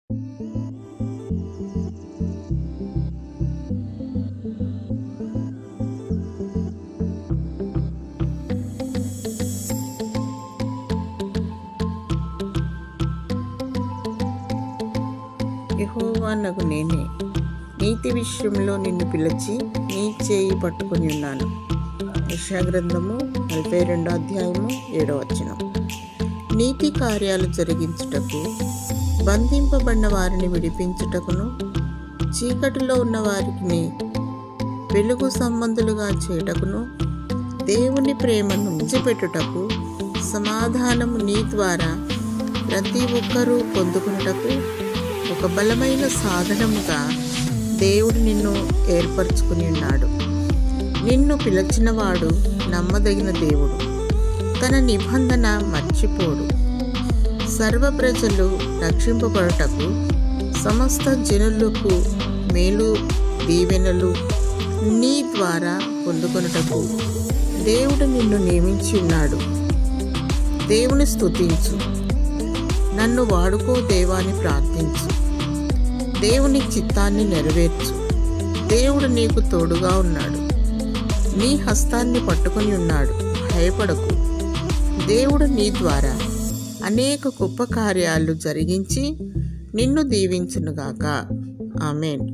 యెహోవానగు నేనే నీతి విషయంలో నిన్ను పిలిచి నీ చేయి పట్టుకొని ఉన్నాను. యెషయా గ్రంథము 42వ అధ్యాయము 7వ వచనం. నీతి కార్యాలు జరిగించుటకు, బంధింపబడిన వారిని విడిపించుటకును, చీకటిలో ఉన్న వారికి వెలుగు సంబంధులుగా చేయుటకును, దేవుని ప్రేమను విడిచిపెట్టుటకు, సమాధానము నీ ద్వారా ప్రతి ఒక్కరూ పొందుకున్నటకు ఒక బలమైన సాధనముగా దేవుడు నిన్ను ఏర్పరచుకుని ఉన్నాడు. నిన్ను పిలిచినవాడు నమ్మదగిన దేవుడు, తన నిబంధన మర్చిపోడు. సర్వ ప్రజలు రక్షింపబడుటకు, సమస్త జనులకు మేలు దీవెనలు నీ ద్వారా పొందుకొనుటకు దేవుడు నిన్ను నియమించి ఉన్నాడు. దేవుని స్తుతించు, నన్ను వాడుకో దేవాని ప్రార్థించు, దేవుని చిత్తాన్ని నెరవేర్చు. దేవుడు నీకు తోడుగా ఉన్నాడు, నీ హస్తాన్ని పట్టుకొని ఉన్నాడు. భయపడకు, దేవుడు నీ ద్వారా అనేక గొప్ప కార్యాలు జరిగించి నిన్ను దీవించునుగాక. ఆమేన్.